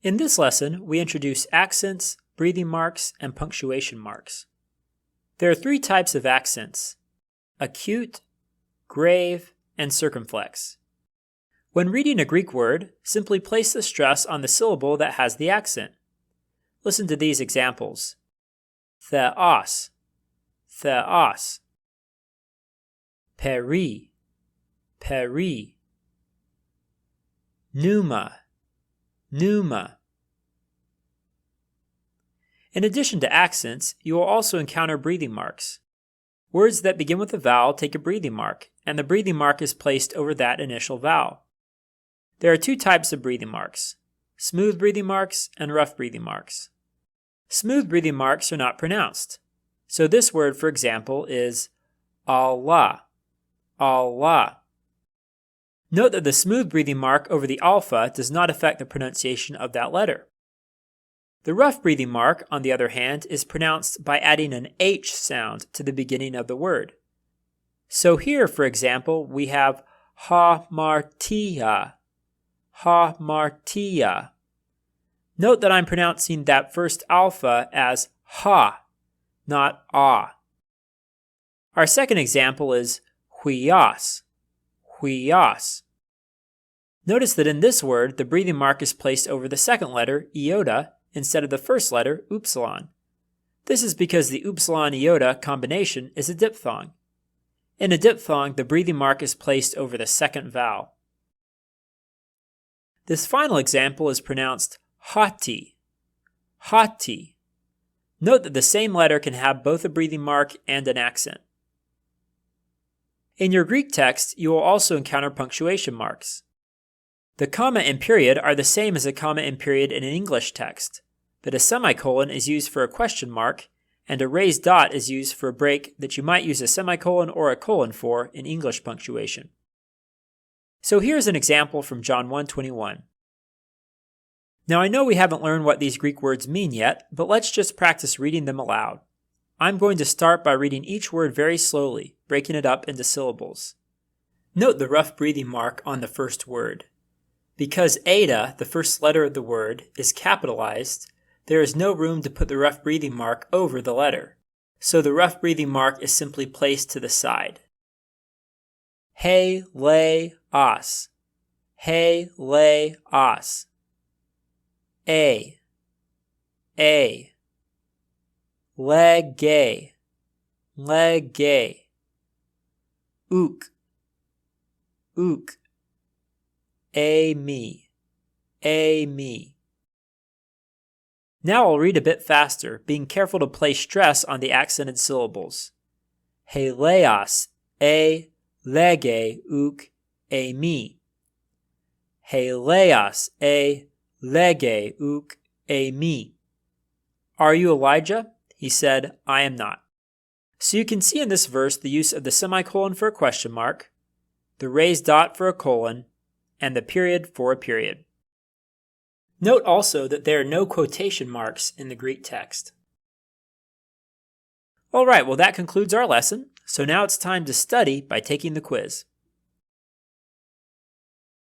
In this lesson, we introduce accents, breathing marks, and punctuation marks. There are three types of accents: acute, grave, and circumflex. When reading a Greek word, simply place the stress on the syllable that has the accent. Listen to these examples. Theos, theos. Peri, peri. Pneuma, pneuma. In addition to accents, you will also encounter breathing marks. Words that begin with a vowel take a breathing mark, and the breathing mark is placed over that initial vowel. There are two types of breathing marks: smooth breathing marks and rough breathing marks. Smooth breathing marks are not pronounced. So this word, for example, is Allah, Allah. Note that the smooth breathing mark over the alpha does not affect the pronunciation of that letter. The rough breathing mark, on the other hand, is pronounced by adding an H sound to the beginning of the word. So here, for example, we have hamartia, hamartia. Note that I'm pronouncing that first alpha as ha, not ah. Our second example is huios, huios. Notice that in this word, the breathing mark is placed over the second letter, iota, instead of the first letter, upsilon. This is because the upsilon-iota combination is a diphthong. In a diphthong, the breathing mark is placed over the second vowel. This final example is pronounced hati, hati. Note that the same letter can have both a breathing mark and an accent. In your Greek text, you will also encounter punctuation marks. The comma and period are the same as a comma and period in an English text, but a semicolon is used for a question mark, and a raised dot is used for a break that you might use a semicolon or a colon for in English punctuation. So here's an example from John 1:21. Now I know we haven't learned what these Greek words mean yet, but let's just practice reading them aloud. I'm going to start by reading each word very slowly, breaking it up into syllables. Note the rough breathing mark on the first word. Because eta, the first letter of the word, is capitalized, there is no room to put the rough breathing mark over the letter. So the rough breathing mark is simply placed to the side. He, le, os. He, le, os. A. Lege, lege. Ook, ook. Me, me. Now I'll read a bit faster, being careful to place stress on the accented syllables. Heleos, lege, ook, me. Heleos, lege, ook, me. Are you Elijah? He said, I am not. So you can see in this verse the use of the semicolon for a question mark, the raised dot for a colon, and the period for a period. Note also that there are no quotation marks in the Greek text. Alright, well that concludes our lesson, so now it's time to study by taking the quiz.